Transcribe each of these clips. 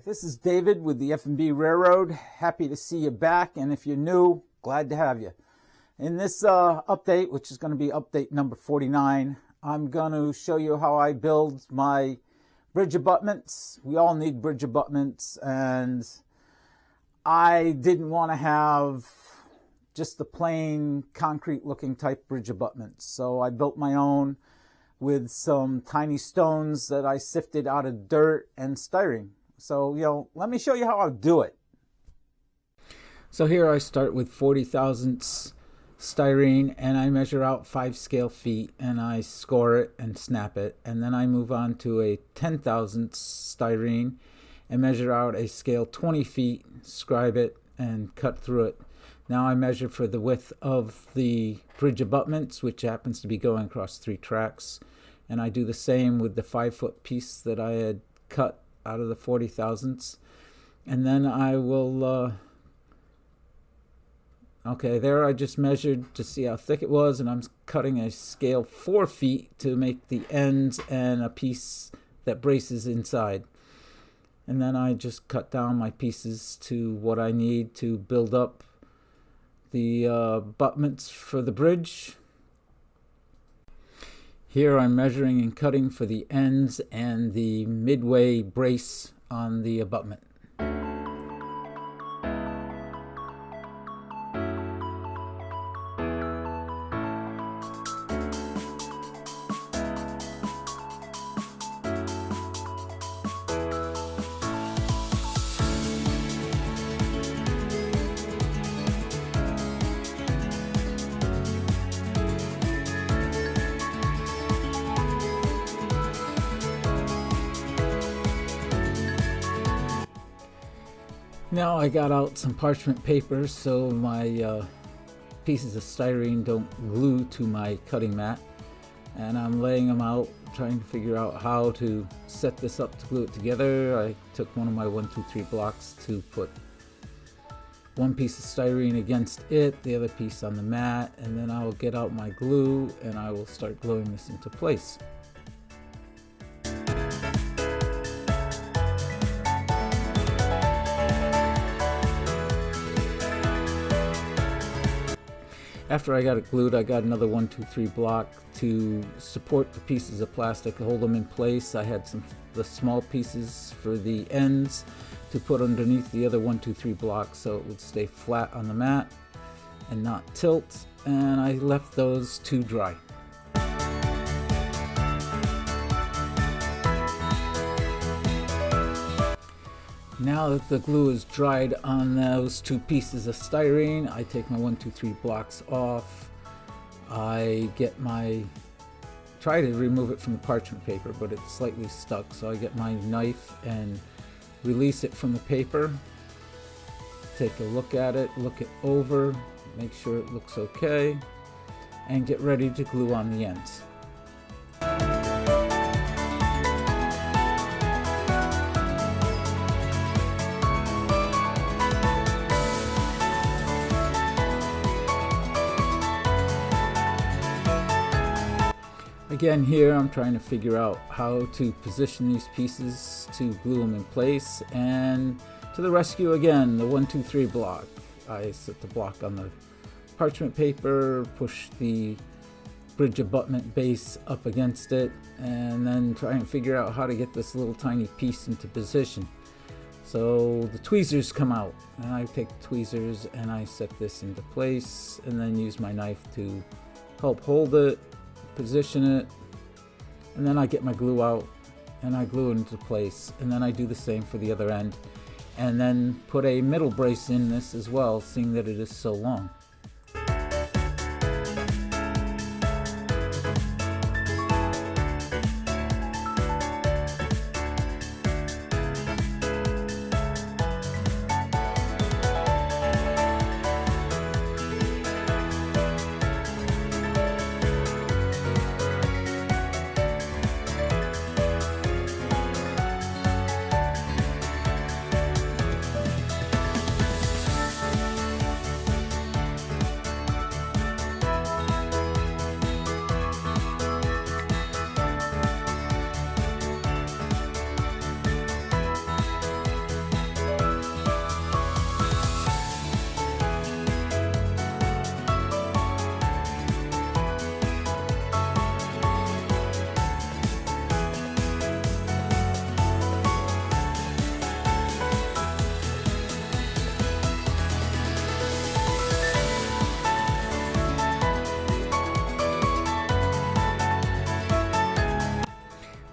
This is David with the F&B Railroad. Happy to see you back, and if you're new, glad to have you. In this update, which is going to be update number 49, I'm going to show you how I build my bridge abutments. We all need bridge abutments, and I didn't want to have just the plain concrete looking type bridge abutments, so I built my own with some tiny stones that I sifted out of dirt and styrene. So, let me show you how I'll do it. So here I start with 40 thousandths styrene, and I measure out 5 scale feet, and I score it and snap it. And then I move on to a 10 thousandths styrene and measure out a scale 20 feet, scribe it, and cut through it. Now I measure for the width of the bridge abutments, which happens to be going across 3 tracks. And I do the same with the 5-foot piece that I had cut out of the 40 thousandths. And then I will, okay, there I just measured to see how thick it was, and I'm cutting a scale 4 feet to make the ends and a piece that braces inside. And then I just cut down my pieces to what I need to build up the abutments for the bridge. Here I'm measuring and cutting for the ends and the midway brace on the abutment. Now I got out some parchment paper so my pieces of styrene don't glue to my cutting mat, and I'm laying them out trying to figure out how to set this up to glue it together. I took one of my 1, 2, 3 blocks to put one piece of styrene against it, the other piece on the mat, and then I will get out my glue and I will start gluing this into place. After I got it glued, I got another 1, 2, 3 block to support the pieces of plastic, hold them in place. I had the small pieces for the ends to put underneath the other 1, 2, 3 blocks so it would stay flat on the mat and not tilt, and I left those to dry. Now that the glue is dried on those 2 pieces of styrene, I take my 1, 2, 3 blocks off. I try to remove it from the parchment paper, but it's slightly stuck, so I get my knife and release it from the paper. Take a look at it, look it over, make sure it looks okay, and get ready to glue on the ends. Again, here I'm trying to figure out how to position these pieces to glue them in place, and to the rescue again, the 1, 2, 3 block. I set the block on the parchment paper, push the bridge abutment base up against it, and then try and figure out how to get this little tiny piece into position. So the tweezers come out, and I take the tweezers and I set this into place, and then use my knife to help hold it, position it, and then I get my glue out and I glue it into place, and then I do the same for the other end, and then put a middle brace in this as well, seeing that it is so long.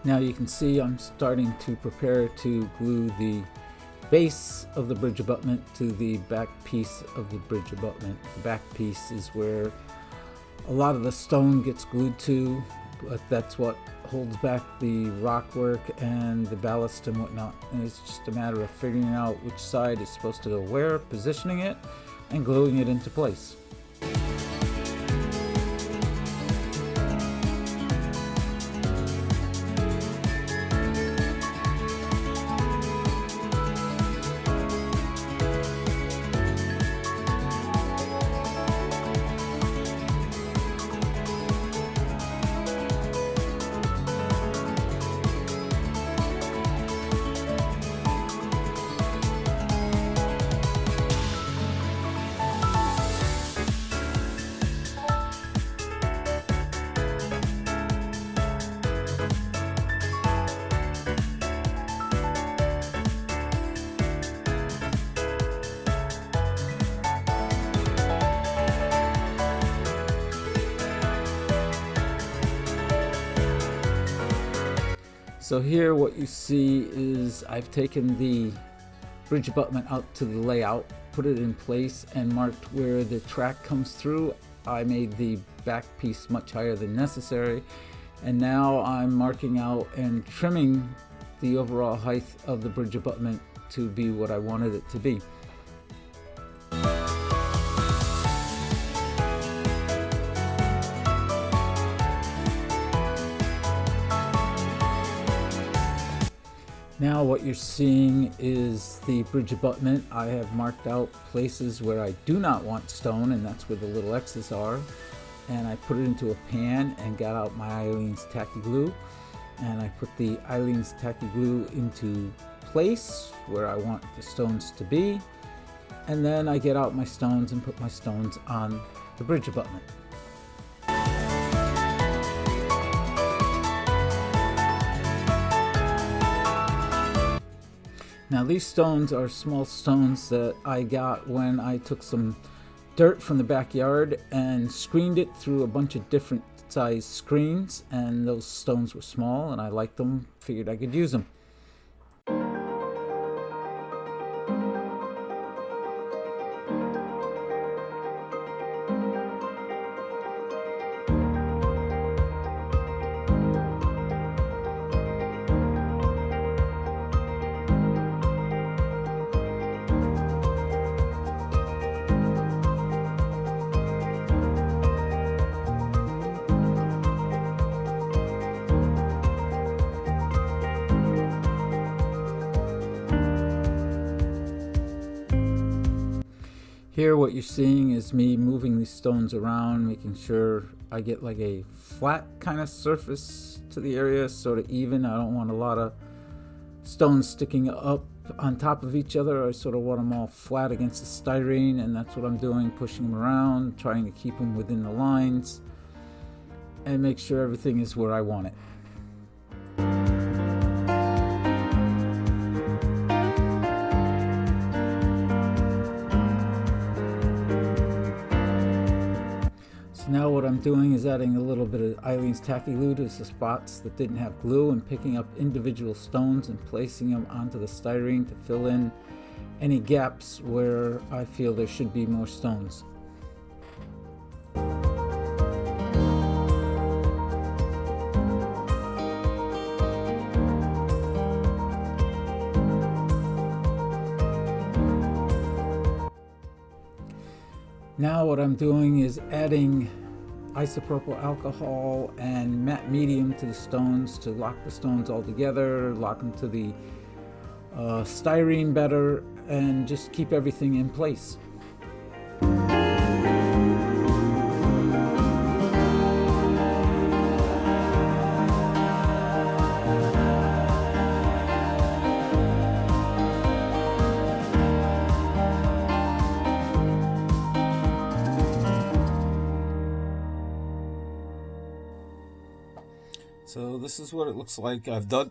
Now you can see I'm starting to prepare to glue the base of the bridge abutment to the back piece of the bridge abutment. The back piece is where a lot of the stone gets glued to, but that's what holds back the rock work and the ballast and whatnot. And it's just a matter of figuring out which side is supposed to go where, positioning it, and gluing it into place. So here what you see is I've taken the bridge abutment out to the layout, put it in place, and marked where the track comes through. I made the back piece much higher than necessary, and now I'm marking out and trimming the overall height of the bridge abutment to be what I wanted it to be. Now what you're seeing is the bridge abutment. I have marked out places where I do not want stone, and that's where the little X's are. And I put it into a pan and got out my Eileen's tacky glue. And I put the Eileen's tacky glue into place where I want the stones to be. And then I get out my stones and put my stones on the bridge abutment. Now these stones are small stones that I got when I took some dirt from the backyard and screened it through a bunch of different size screens, and those stones were small and I liked them, figured I could use them. Here what you're seeing is me moving these stones around, making sure I get like a flat kind of surface to the area, sort of even. I don't want a lot of stones sticking up on top of each other. I sort of want them all flat against the styrene, and that's what I'm doing, pushing them around, trying to keep them within the lines and make sure everything is where I want it. Now what I'm doing is adding a little bit of Eileen's tacky glue to the spots that didn't have glue, and picking up individual stones and placing them onto the styrene to fill in any gaps where I feel there should be more stones. Now what I'm doing is adding isopropyl alcohol and matte medium to the stones to lock the stones all together, lock them to the styrene better, and just keep everything in place. So this is what it looks like. I've done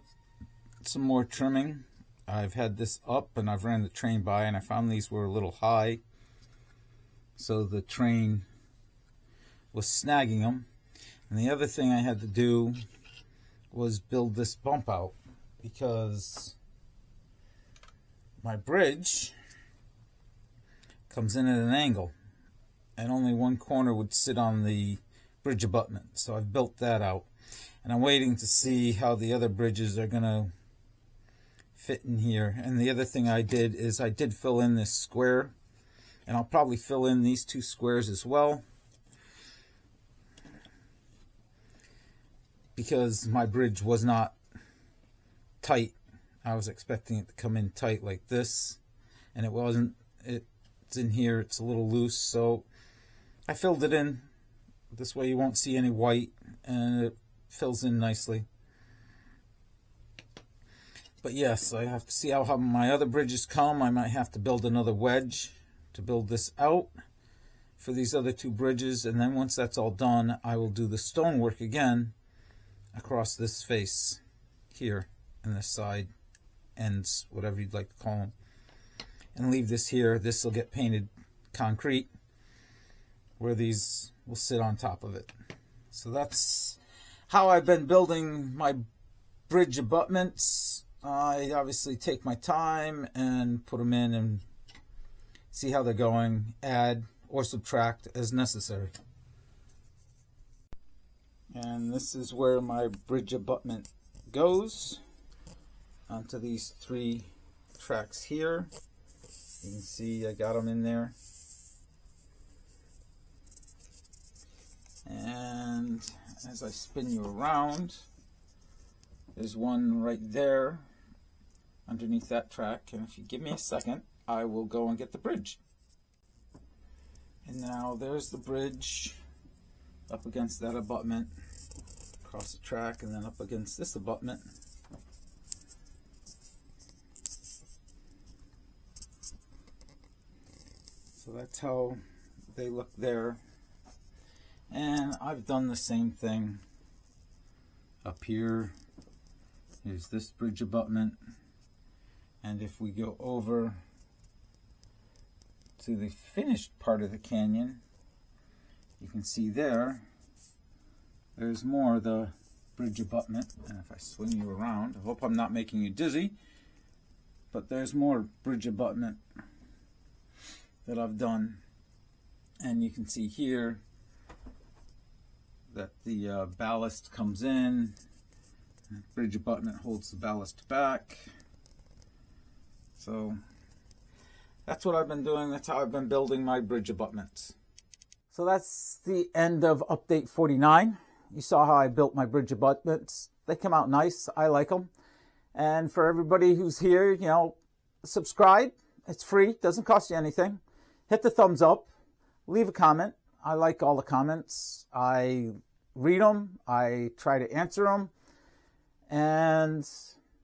some more trimming. I've had this up and I've ran the train by, and I found these were a little high, so the train was snagging them. And the other thing I had to do was build this bump out, because my bridge comes in at an angle and only one corner would sit on the bridge abutment. So I've built that out, and I'm waiting to see how the other bridges are going to fit in here. And the other thing I did is I did fill in this square, and I'll probably fill in these two squares as well, because my bridge was not tight. I was expecting it to come in tight like this, and it wasn't. It's in here, it's a little loose, so I filled it in. This way you won't see any white, and it fills in nicely. But yes, I have to see how my other bridges come. I might have to build another wedge to build this out for these other two bridges, and then once that's all done, I will do the stonework again across this face here and this side ends, whatever you'd like to call them, and leave this here. This will get painted concrete where these will sit on top of it. So that's how I've been building my bridge abutments. I obviously take my time and put them in and see how they're going, add or subtract as necessary. And this is where my bridge abutment goes, onto these three tracks here. You can see I got them in there. And as I spin you around, there's one right there underneath that track, and if you give me a second, I will go and get the bridge. And now there's the bridge up against that abutment, across the track, and then up against this abutment. So that's how they look there. And I've done the same thing up here. Here's this bridge abutment, and if we go over to the finished part of the canyon, you can see there's more of the bridge abutment. And if I swing you around, I hope I'm not making you dizzy, but there's more bridge abutment that I've done. And you can see here that the ballast comes in, bridge abutment holds the ballast back. So that's what I've been doing. That's how I've been building my bridge abutments. So that's the end of update 49. You saw how I built my bridge abutments. They come out nice. I like them. And for everybody who's here, you know, subscribe. It's free. Doesn't cost you anything. Hit the thumbs up. Leave a comment. I like all the comments. I read them. I try to answer them. And,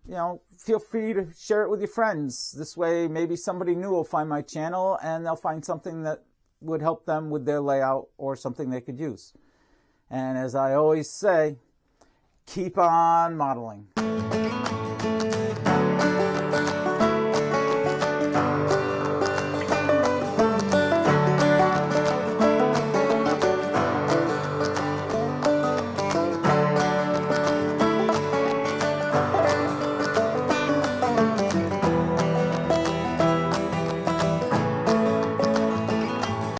you know, feel free to share it with your friends. This way, maybe somebody new will find my channel and they'll find something that would help them with their layout or something they could use. And as I always say, keep on modeling.